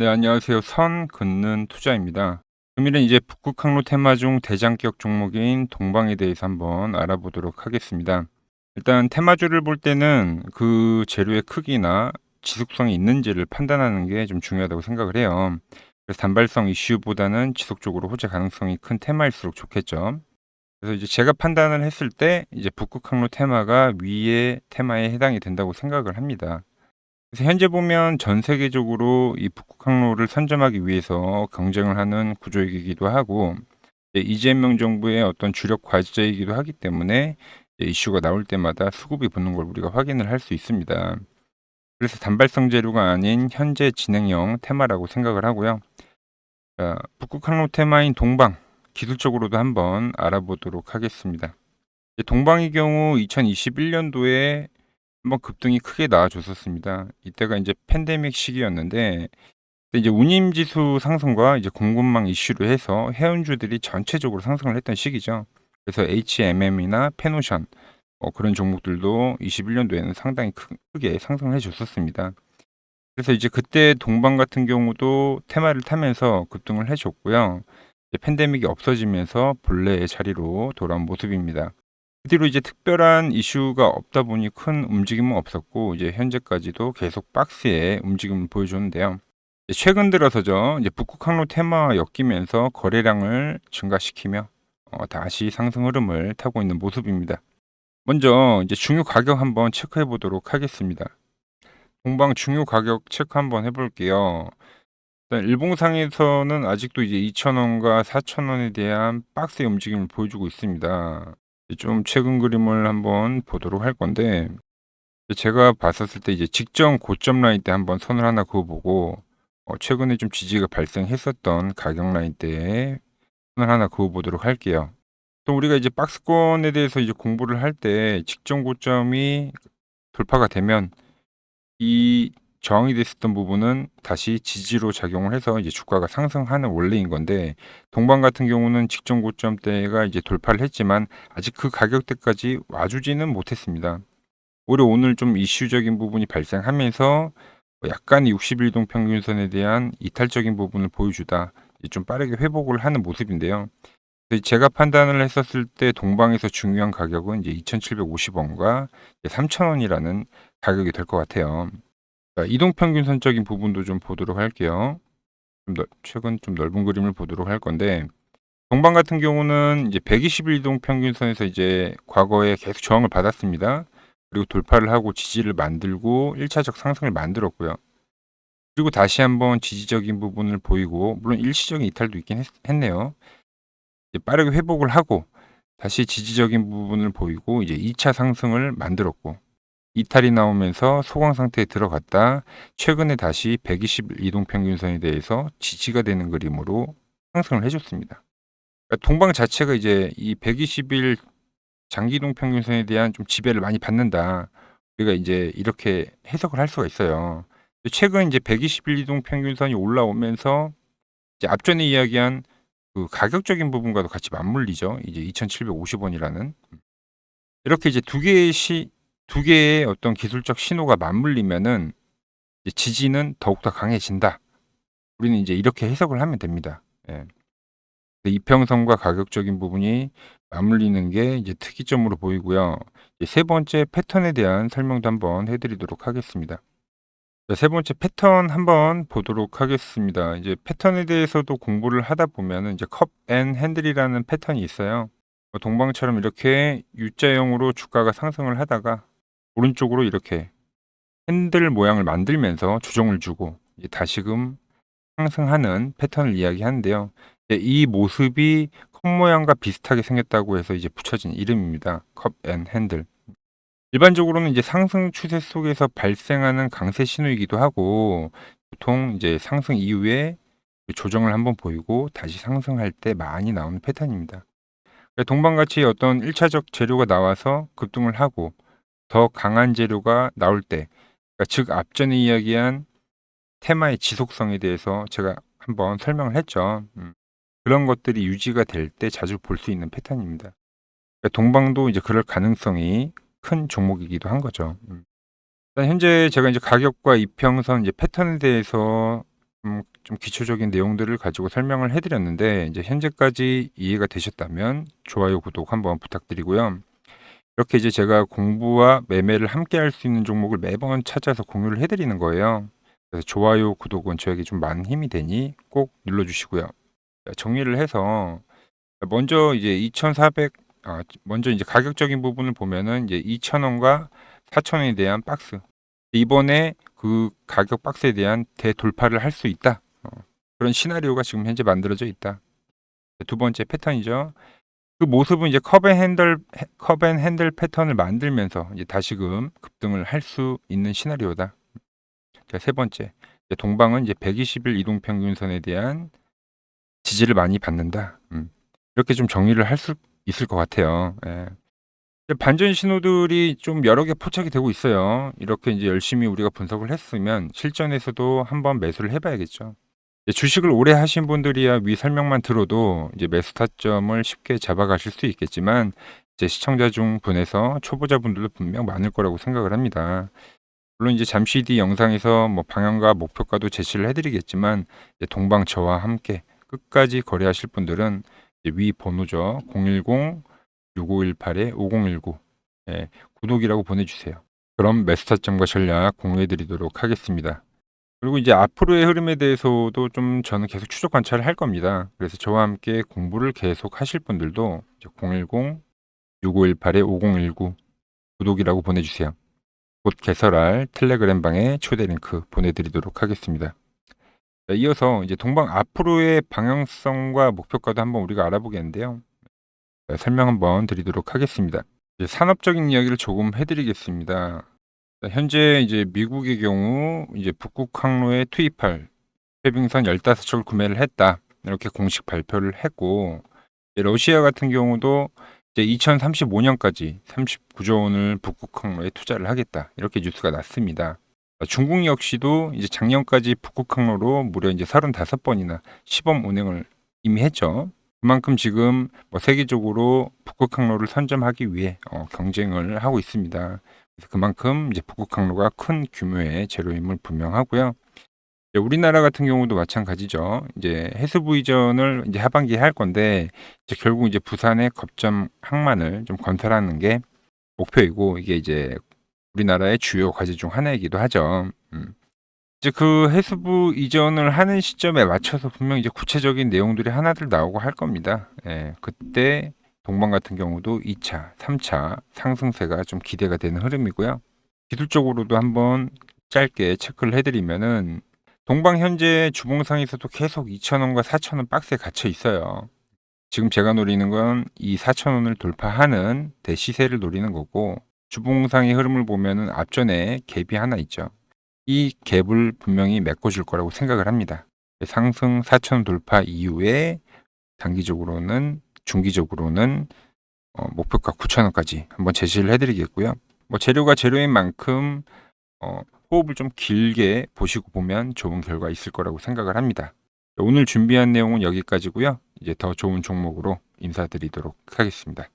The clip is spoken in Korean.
네, 안녕하세요. 선 긋는 투자입니다. 금일은 이제 북극 항로 테마 중 대장격 종목인 동방에 대해서 한번 알아보도록 하겠습니다. 일단 테마주를 볼 때는 그 재료의 크기나 지속성이 있는지를 판단하는 게 좀 중요하다고 생각을 해요. 그래서 단발성 이슈보다는 지속적으로 호재 가능성이 큰 테마일수록 좋겠죠. 그래서 이제 제가 판단을 했을 때 이제 북극 항로 테마가 위의 테마에 해당이 된다고 생각을 합니다. 그래서 현재 보면 전 세계적으로 이 북극 항로를 선점하기 위해서 경쟁을 하는 구조이기도 하고, 이재명 정부의 어떤 주력 과제이기도 하기 때문에 이슈가 나올 때마다 수급이 붙는 걸 우리가 확인을 할 수 있습니다. 그래서 단발성 재료가 아닌 현재 진행형 테마라고 생각을 하고요. 자, 북극 항로 테마인 동방, 기술적으로도 한번 알아보도록 하겠습니다. 동방의 경우 2021년도에 한번 급등이 크게 나와줬었습니다. 이때가 이제 팬데믹 시기였는데, 그때 이제 운임 지수 상승과 이제 공급망 이슈로 해서 해운주들이 전체적으로 상승을 했던 시기죠. 그래서 HMM이나 페노션 그런 종목들도 21년도에는 상당히 크게 상승을 해줬었습니다. 그래서 이제 그때 동방 같은 경우도 테마를 타면서 급등을 해줬고요. 이제 팬데믹이 없어지면서 본래의 자리로 돌아온 모습입니다. 그 뒤로 이제 특별한 이슈가 없다 보니 큰 움직임은 없었고, 이제 현재까지도 계속 박스의 움직임을 보여줬는데요. 이제 최근 들어서죠, 이제 북극 항로 테마와 엮이면서 거래량을 증가시키며 다시 상승 흐름을 타고 있는 모습입니다. 먼저 이제 중요 가격 한번 체크해 보도록 하겠습니다. 동방 중요 가격 체크 한번 해볼게요. 일단 일봉상에서는 아직도 이제 2,000원과 4,000원에 대한 박스의 움직임을 보여주고 있습니다. 좀 최근 그림을 한번 보도록 할 건데, 제가 봤었을 때 이제 직전 고점 라인 때 한번 선을 하나 그어보고, 최근에 좀 지지가 발생했었던 가격 라인 때에 선을 하나 그어보도록 할게요. 또 우리가 이제 박스권에 대해서 이제 공부를 할 때 직전 고점이 돌파가 되면 이 저항이 됐었던 부분은 다시 지지로 작용을 해서 이제 주가가 상승하는 원리인 건데, 동방 같은 경우는 직전 고점대가 이제 돌파를 했지만 아직 그 가격대까지 와주지는 못했습니다. 오히려 오늘 좀 이슈적인 부분이 발생하면서 약간의 60일동 평균선에 대한 이탈적인 부분을 보여주다 이제 좀 빠르게 회복을 하는 모습인데요. 제가 판단을 했었을 때 동방에서 중요한 가격은 이제 2,750원과 3,000원이라는 가격이 될 것 같아요. 이동평균선적인 부분도 좀 보도록 할게요. 최근 좀 넓은 그림을 보도록 할 건데, 동방 같은 경우는 이제 120일 이동평균선에서 이제 과거에 계속 저항을 받았습니다. 그리고 돌파를 하고 지지를 만들고 1차적 상승을 만들었고요. 그리고 다시 한번 지지적인 부분을 보이고, 물론 일시적인 이탈도 있긴 했네요. 이제 빠르게 회복을 하고 다시 지지적인 부분을 보이고 이제 2차 상승을 만들었고, 이탈이 나오면서 소강 상태에 들어갔다 최근에 다시 120일 이동평균선에 대해서 지지가 되는 그림으로 상승을 해줬습니다. 그러니까 동방 자체가 이제 이 120일 장기 이동평균선에 대한 좀 지배를 많이 받는다. 우리가 이제 이렇게 해석을 할 수가 있어요. 최근 이제 120일 이동평균선이 올라오면서 이제 앞전에 이야기한 그 가격적인 부분과도 같이 맞물리죠. 이제 2,750원이라는 이렇게 이제 두 개의 어떤 기술적 신호가 맞물리면은 이제 지지는 더욱더 강해진다. 우리는 이제 이렇게 해석을 하면 됩니다. 예. 이평선과 가격적인 부분이 맞물리는 게 이제 특이점으로 보이고요. 이제 세 번째 패턴에 대한 설명도 한번 해드리도록 하겠습니다. 자, 세 번째 패턴 한번 보도록 하겠습니다. 이제 패턴에 대해서도 공부를 하다 보면은 이제 컵 앤 핸들이라는 패턴이 있어요. 동방처럼 이렇게 U자형으로 주가가 상승을 하다가 오른쪽으로 이렇게 핸들 모양을 만들면서 조정을 주고 이제 다시금 상승하는 패턴을 이야기하는데요. 이 모습이 컵 모양과 비슷하게 생겼다고 해서 이제 붙여진 이름입니다. 컵 앤 핸들. 일반적으로는 이제 상승 추세 속에서 발생하는 강세 신호이기도 하고, 보통 이제 상승 이후에 조정을 한번 보이고 다시 상승할 때 많이 나오는 패턴입니다. 동방같이 어떤 1차적 재료가 나와서 급등을 하고 더 강한 재료가 나올 때, 그러니까 즉 앞전에 이야기한 테마의 지속성에 대해서 제가 한번 설명을 했죠. 그런 것들이 유지가 될 때 자주 볼 수 있는 패턴입니다. 동방도 이제 그럴 가능성이 큰 종목이기도 한 거죠. 일단 현재 제가 이제 가격과 이평선 이제 패턴에 대해서 좀 기초적인 내용들을 가지고 설명을 해 드렸는데 이제 현재까지 이해가 되셨다면 좋아요, 구독 한번 부탁드리고요. 이렇게 이제 제가 공부와 매매를 함께 할 수 있는 종목을 매번 찾아서 공유를 해 드리는 거예요. 그래서 좋아요, 구독은 저에게 좀 많은 힘이 되니 꼭 눌러 주시고요. 자, 정리를 해서 먼저 이제 2,400 먼저 이제 가격적인 부분을 보면은 이제 2,000 원과 4,000 원에 대한 박스. 이번에 그 가격 박스에 대한 대돌파를 할 수 있다. 그런 시나리오가 지금 현재 만들어져 있다. 두 번째 패턴이죠. 그 모습은 이제 컵앤핸들 패턴을 만들면서 이제 다시금 급등을 할 수 있는 시나리오다. 자, 세 번째. 이제 동방은 이제 120일 이동평균선에 대한 지지를 많이 받는다. 이렇게 좀 정리를 할 수 있을 것 같아요. 예. 반전 신호들이 좀 여러 개 포착이 되고 있어요. 이렇게 이제 열심히 우리가 분석을 했으면 실전에서도 한번 매수를 해봐야겠죠. 이제 주식을 오래 하신 분들이야 위 설명만 들어도 이제 매수 타점을 쉽게 잡아가실 수 있겠지만 이제 시청자 중 분에서 초보자분들도 분명 많을 거라고 생각을 합니다. 물론 이제 잠시 뒤 영상에서 뭐 방향과 목표가도 제시를 해드리겠지만 이제 동방 저와 함께 끝까지 거래하실 분들은 이제 위 번호죠. 010-6518-5019 예, 구독이라고 보내주세요. 그럼 매수 타점과 전략 공유해드리도록 하겠습니다. 그리고 이제 앞으로의 흐름에 대해서도 좀 저는 계속 추적 관찰을 할 겁니다. 그래서 저와 함께 공부를 계속 하실 분들도 010-6518-5019 구독이라고 보내주세요. 곧 개설할 텔레그램 방에 초대 링크 보내드리도록 하겠습니다. 자, 이어서 이제 동방 앞으로의 방향성과 목표가도 한번 우리가 알아보겠는데요. 자, 설명 한번 드리도록 하겠습니다. 이제 산업적인 이야기를 조금 해드리겠습니다. 자, 현재 이제 미국의 경우 이제 북극 항로에 투입할 해빙선 15척을 구매를 했다. 이렇게 공식 발표를 했고, 이제 러시아 같은 경우도 이제 2035년까지 39조 원을 북극 항로에 투자를 하겠다. 이렇게 뉴스가 났습니다. 중국 역시도 이제 작년까지 북극 항로로 무려 이제 35번이나 시범 운행을 이미 했죠. 그만큼 지금 뭐 세계적으로 북극 항로를 선점하기 위해 경쟁을 하고 있습니다. 그래서 그만큼 이제 북극 항로가 큰 규모의 재료임을 분명하고요. 우리나라 같은 경우도 마찬가지죠. 이제 해수부 이전을 이제 하반기에 할 건데 이제 결국 이제 부산의 겁점 항만을 좀 건설하는 게 목표이고 이게 이제 우리나라의 주요 과제 중 하나이기도 하죠. 이제 그 해수부 이전을 하는 시점에 맞춰서 분명 이제 구체적인 내용들이 하나둘 나오고 할 겁니다. 예, 그때 동방 같은 경우도 2차, 3차 상승세가 좀 기대가 되는 흐름이고요. 기술적으로도 한번 짧게 체크를 해드리면은 동방 현재 주봉상에서도 계속 2,000원과 4,000원 박스에 갇혀 있어요. 지금 제가 노리는 건 이 4,000원을 돌파하는 대시세를 노리는 거고 주봉상의 흐름을 보면은 앞전에 갭이 하나 있죠. 이 갭을 분명히 메꿔줄 거라고 생각을 합니다. 상승 4,000원 돌파 이후에 단기적으로는 중기적으로는 목표가 9,000원까지 한번 제시를 해드리겠고요. 뭐 재료가 재료인 만큼 호흡을 좀 길게 보시고 보면 좋은 결과 있을 거라고 생각을 합니다. 오늘 준비한 내용은 여기까지고요. 이제 더 좋은 종목으로 인사드리도록 하겠습니다.